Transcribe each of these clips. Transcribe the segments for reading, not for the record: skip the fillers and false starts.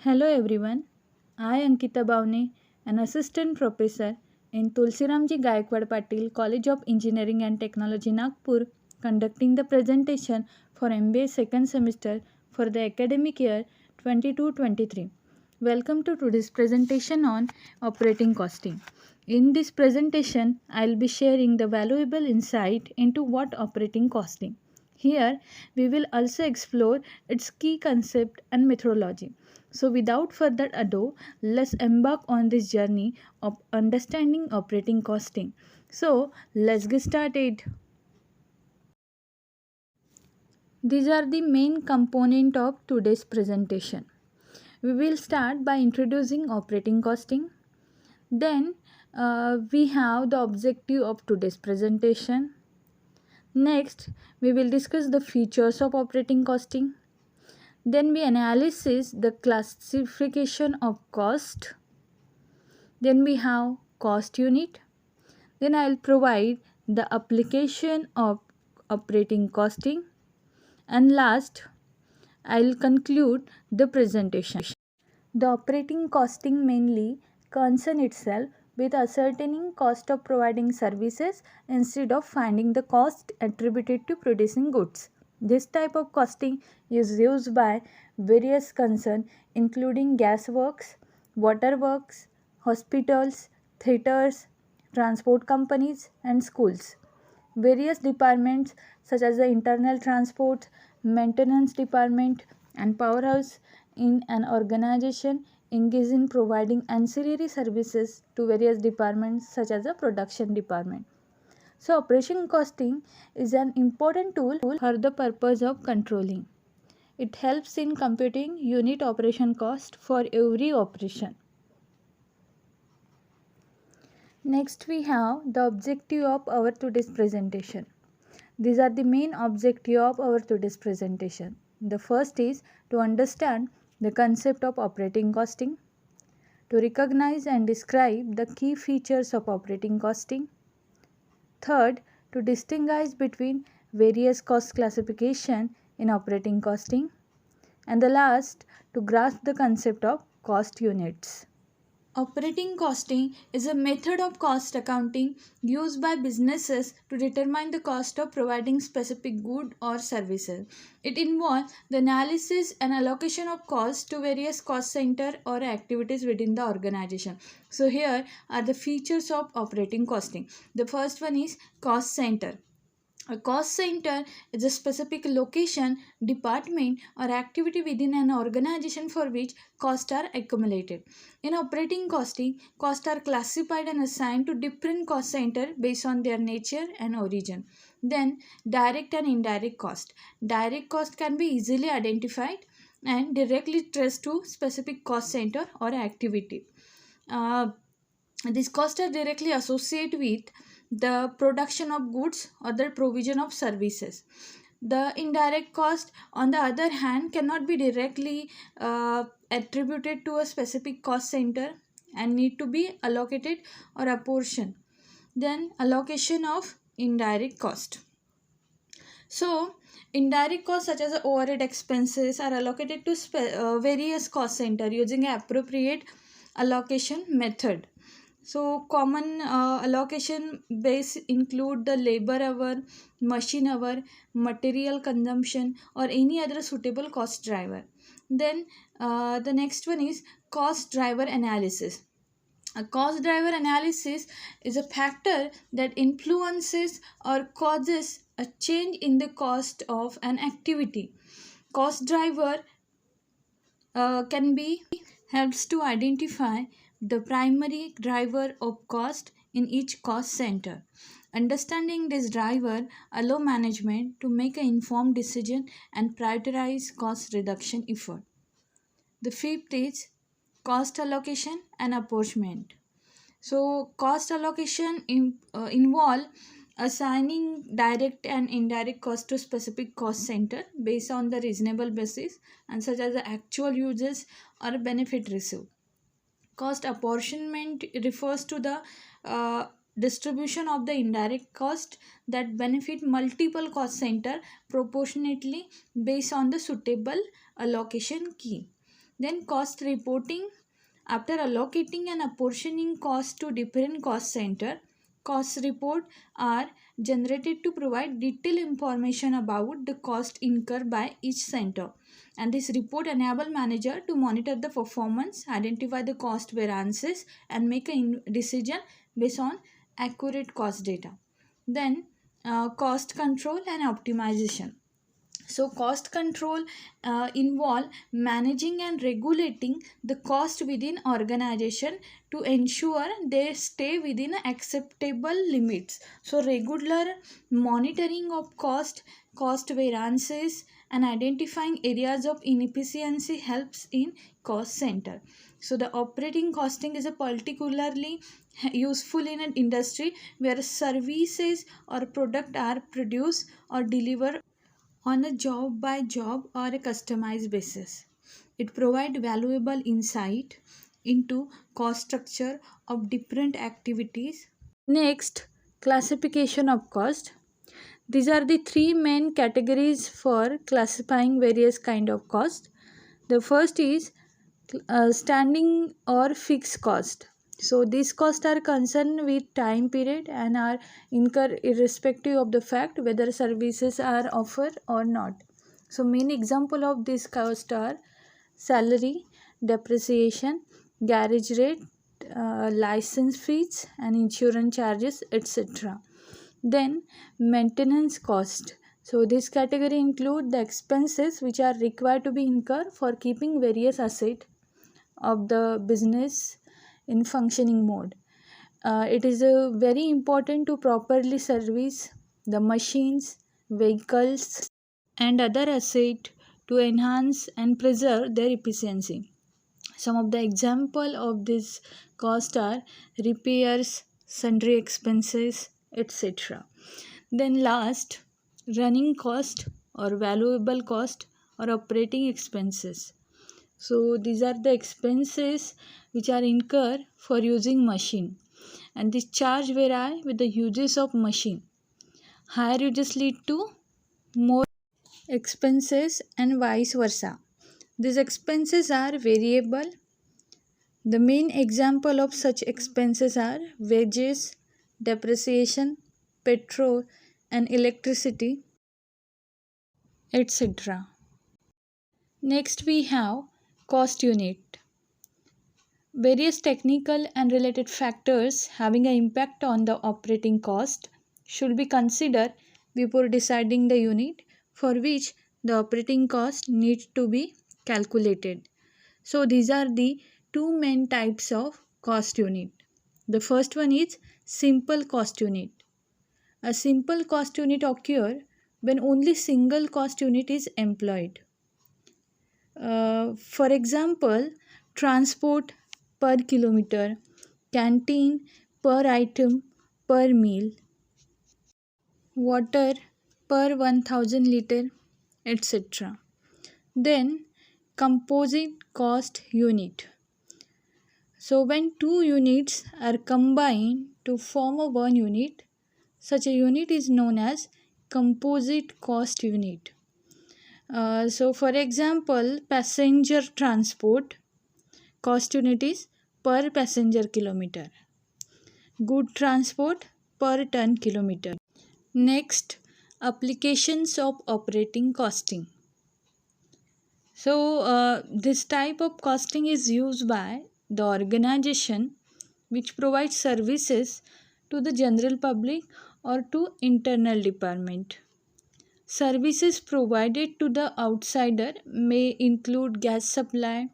Hello everyone, I Ankita Bawane, an assistant professor in Tulsiramji Gaikwad Patil College of Engineering and Technology Nagpur, conducting the presentation for MBA second semester for the academic year 22-23. Welcome to today's presentation on operating costing. In this presentation, I will be sharing the valuable insight into what operating costing. Here, we will also explore its key concept and methodology. So, without further ado, let's embark on this journey of understanding operating costing. So, let's get started. These are the main components of today's presentation. We will start by introducing operating costing. Then, we have the objective of today's presentation. Next, we will discuss the features of operating costing. Then we analyze the classification of cost. Then we have cost unit. Then I will provide the application of operating costing. And last, I will conclude the presentation. The operating costing mainly concern itself with ascertaining cost of providing services instead of finding the cost attributed to producing goods. This type of costing is used by various concerns including gas works, water works, hospitals, theatres, transport companies and schools. Various departments such as the internal transport, maintenance department and powerhouse in an organization engage in providing ancillary services to various departments such as the production department. So operation costing is an important tool for the purpose of controlling. It helps in computing unit operation cost for every operation. Next we have the objective of our today's presentation. These are the main objective of our today's presentation. The first is to understand the concept of operating costing, to recognize and describe the key features of operating costing. Third, to distinguish between various cost classification in operating costing. And the last, to grasp the concept of cost units. Operating costing is a method of cost accounting used by businesses to determine the cost of providing specific goods or services. It involves the analysis and allocation of costs to various cost centers or activities within the organization. So here are the features of operating costing. The first one is cost center. A cost center is a specific location, department, or activity within an organization for which costs are accumulated. In operating costing, costs are classified and assigned to different cost centers based on their nature and origin. Then, direct and indirect cost. Direct cost can be easily identified and directly traced to specific cost center or activity. These costs are directly associated with the production of goods or the provision of services. The indirect cost, on the other hand, cannot be directly attributed to a specific cost center and need to be allocated or apportioned. Then, allocation of indirect cost. So, indirect costs such as overhead expenses are allocated to various cost center using an appropriate allocation method. So common allocation base include the labor hour, machine hour, material consumption or any other suitable cost driver. Then the next one is cost driver analysis. A cost driver analysis is a factor that influences or causes a change in the cost of an activity. Cost driver can be helps to identify the primary driver of cost in each cost center. Understanding this driver allow management to make an informed decision and prioritize cost reduction effort. The fifth is cost allocation and apportionment. So cost allocation involve assigning direct and indirect cost to specific cost center based on the reasonable basis and such as the actual uses or benefit received. Cost apportionment refers to the distribution of the indirect cost that benefit multiple cost center proportionately based on the suitable allocation key. Then cost reporting. After allocating and apportioning cost to different cost center, cost report are generated to provide detailed information about the cost incurred by each center. And this report enable manager to monitor the performance, identify the cost variances, and make a decision based on accurate cost data. Then cost control and optimization. So cost control involve managing and regulating the cost within organization to ensure they stay within acceptable limits. So regular monitoring of cost variances, and identifying areas of inefficiency helps in cost center. So the operating costing is a particularly useful in an industry where services or product are produced or delivered on a job by job or a customized basis. It provides valuable insight into cost structure of different activities. Next, classification of cost. These are the three main categories for classifying various kind of cost. The first is standing or fixed cost. So these costs are concerned with time period and are incurred irrespective of the fact whether services are offered or not. So main example of these costs are salary, depreciation, garage rate, license fees and insurance charges, etc. Then maintenance cost. So this category include the expenses which are required to be incurred for keeping various assets of the business in functioning mode. It is very important to properly service the machines, vehicles, and other assets to enhance and preserve their efficiency. Some of the example of this cost are repairs, sundry expenses, etc. Then last, running cost or valuable cost or operating expenses. So these are the expenses which are incurred for using machine, and this charge vary with the uses of machine. Higher uses lead to more expenses and vice versa. These expenses are variable. The main example of such expenses are wages, depreciation, petrol and electricity, etc. Next we have cost unit. Various technical and related factors having an impact on the operating cost should be considered before deciding the unit for which the operating cost needs to be calculated. So these are the two main types of cost unit. The first one is simple cost unit. A simple cost unit occurs when only single cost unit is employed. For example, transport per kilometer, canteen per item per meal, water per 1000 liter, etc. Then composite cost unit. So when two units are combined to form a one unit, such a unit is known as composite cost unit. So for example, passenger transport cost unit is per passenger kilometer. Good transport per ton kilometer. Next, applications of operating costing. So this type of costing is used by the organization which provides services to the general public or to internal department. Services provided to the outsider may include gas supply,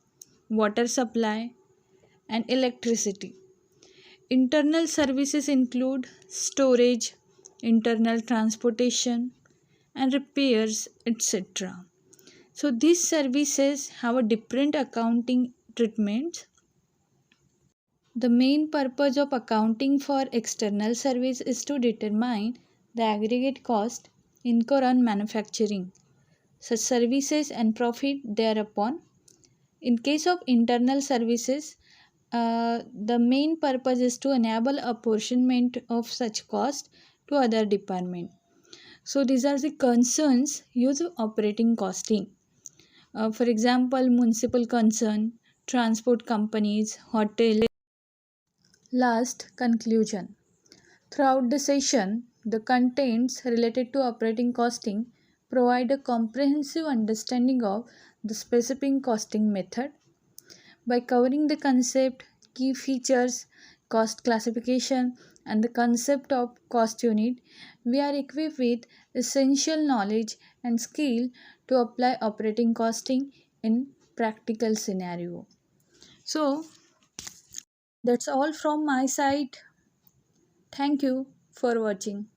water supply, and electricity. Internal services include storage, internal transportation, and repairs, etc. So these services have a different accounting treatment. The main purpose of accounting for external service is to determine the aggregate cost incurred on manufacturing such services and profit thereupon. In case of internal services, the main purpose is to enable apportionment of such cost to other department. So these are the concerns used operating costing. For example, municipal concern, transport companies, hotel. Last, conclusion. Throughout the session, the contents related to operating costing provide a comprehensive understanding of the specific costing method. By covering the concept, key features, cost classification, and the concept of cost unit, we are equipped with essential knowledge and skill to apply operating costing in practical scenario. So that's all from my side. Thank you for watching.